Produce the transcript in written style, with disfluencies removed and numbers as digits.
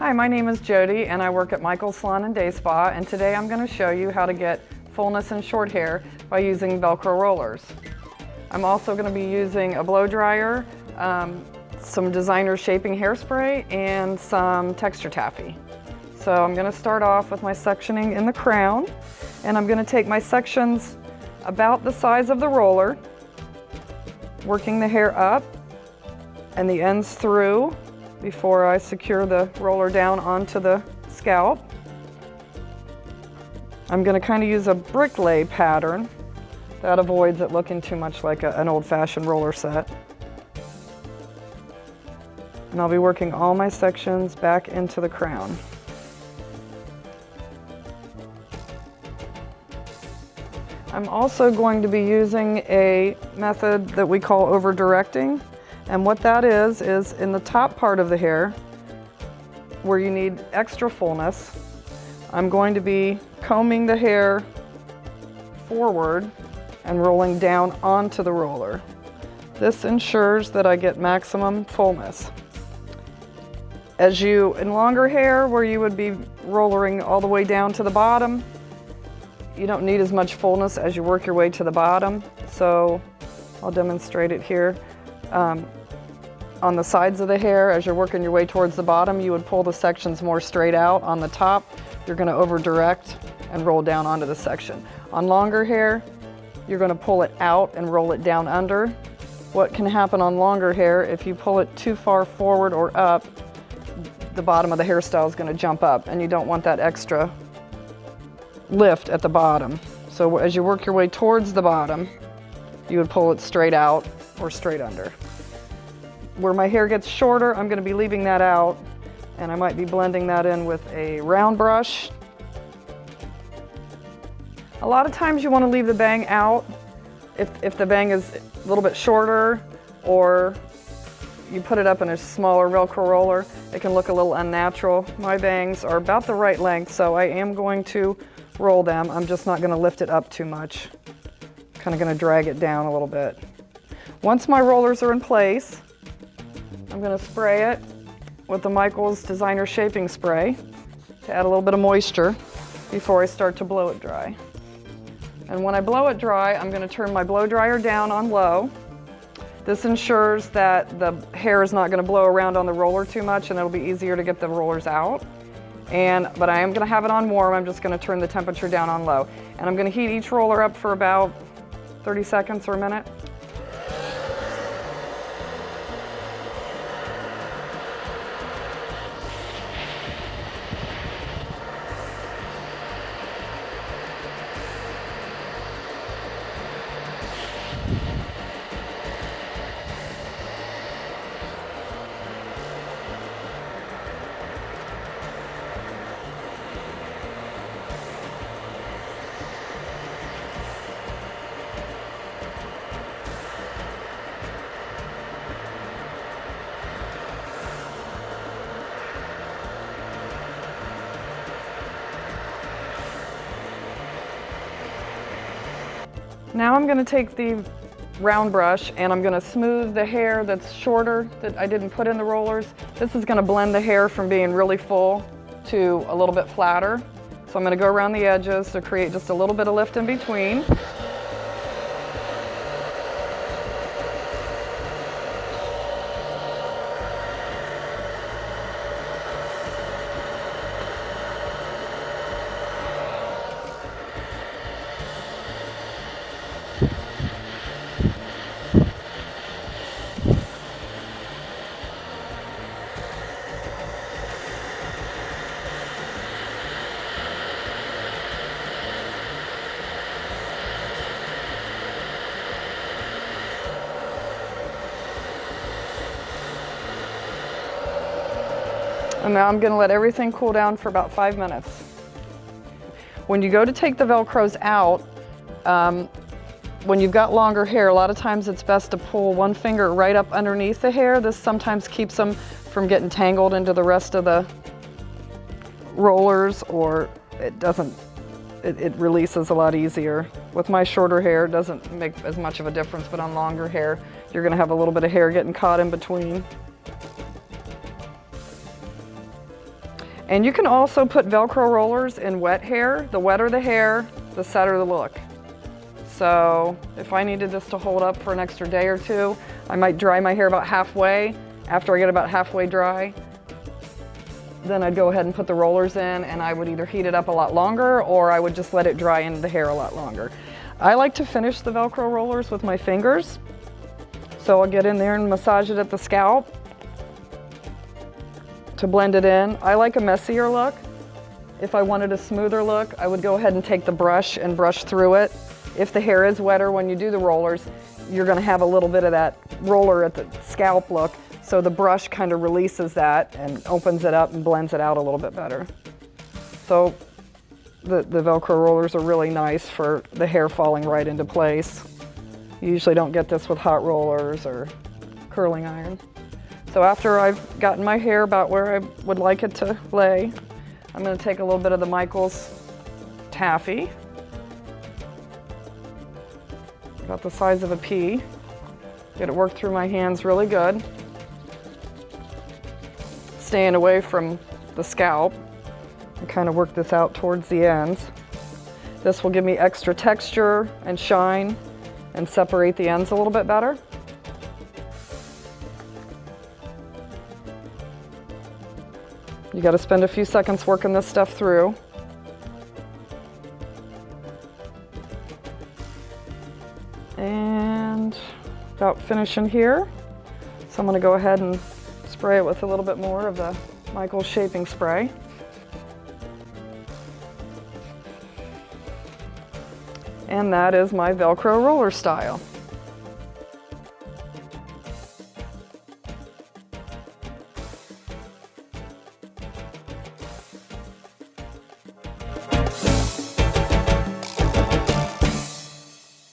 Hi, my name is Jody and I work at Michael's Salon and Day Spa, and today I'm going to show you how to get fullness in short hair by using Velcro rollers. I'm also going to be using a blow dryer, some designer shaping hairspray, and some texture taffy. So I'm going to start off with my sectioning in the crown, and I'm going to take my sections about the size of the roller, working the hair up and the ends through before I secure the roller down onto the scalp. I'm going to kind of use a brick lay pattern that avoids it looking too much like an old-fashioned roller set. And I'll be working all my sections back into the crown. I'm also going to be using a method that we call over-directing. And what that is in the top part of the hair, where you need extra fullness, I'm going to be combing the hair forward and rolling down onto the roller. This ensures that I get maximum fullness. In longer hair, where you would be rollering all the way down to the bottom, you don't need as much fullness as you work your way to the bottom. So I'll demonstrate it here. On the sides of the hair, as you're working your way towards the bottom, you would pull the sections more straight out. On the top, you're going to over direct and roll down onto the section. On longer hair, you're going to pull it out and roll it down under. What can happen on longer hair, if you pull it too far forward or up, the bottom of the hairstyle is going to jump up, and you don't want that extra lift at the bottom. So as you work your way towards the bottom, you would pull it straight out or straight under. Where my hair gets shorter, I'm going to be leaving that out, and I might be blending that in with a round brush. A lot of times you want to leave the bang out if the bang is a little bit shorter, or you put it up in a smaller Velcro roller, it can look a little unnatural. My bangs are about the right length, so I am going to roll them. I'm just not going to lift it up too much. Kind of going to drag it down a little bit. Once my rollers are in place, I'm going to spray it with the Michael's Designer Shaping Spray to add a little bit of moisture before I start to blow it dry. And when I blow it dry, I'm going to turn my blow dryer down on low. This ensures that the hair is not going to blow around on the roller too much, and it'll be easier to get the rollers out. But I am going to have it on warm. I'm just going to turn the temperature down on low. And I'm going to heat each roller up for about 30 seconds or a minute. Now I'm going to take the round brush and I'm going to smooth the hair that's shorter that I didn't put in the rollers. This is going to blend the hair from being really full to a little bit flatter. So I'm going to go around the edges to create just a little bit of lift in between. And now I'm going to let everything cool down for about 5 minutes. When you go to take the Velcros out, when you've got longer hair, a lot of times it's best to pull one finger right up underneath the hair. This sometimes keeps them from getting tangled into the rest of the rollers, or it releases a lot easier. With my shorter hair, it doesn't make as much of a difference, but on longer hair, you're going to have a little bit of hair getting caught in between. And you can also put Velcro rollers in wet hair. The wetter the hair, the sadder the look. So if I needed this to hold up for an extra day or two, I might dry my hair about halfway. After I get about halfway dry, then I'd go ahead and put the rollers in, and I would either heat it up a lot longer or I would just let it dry into the hair a lot longer. I like to finish the Velcro rollers with my fingers. So I'll get in there and massage it at the scalp to blend it in. I like a messier look. If I wanted a smoother look, I would go ahead and take the brush and brush through it. If the hair is wetter when you do the rollers, you're gonna have a little bit of that roller at the scalp look. So the brush kind of releases that and opens it up and blends it out a little bit better. So the Velcro rollers are really nice for the hair falling right into place. You usually don't get this with hot rollers or curling iron. So after I've gotten my hair about where I would like it to lay, I'm going to take a little bit of the Michaels taffy, about the size of a pea, get it worked through my hands really good, staying away from the scalp, and kind of work this out towards the ends. This will give me extra texture and shine and separate the ends a little bit better. You got to spend a few seconds working this stuff through. And about finishing here. So I'm going to go ahead and spray it with a little bit more of the Michaels shaping spray. And that is my Velcro roller style.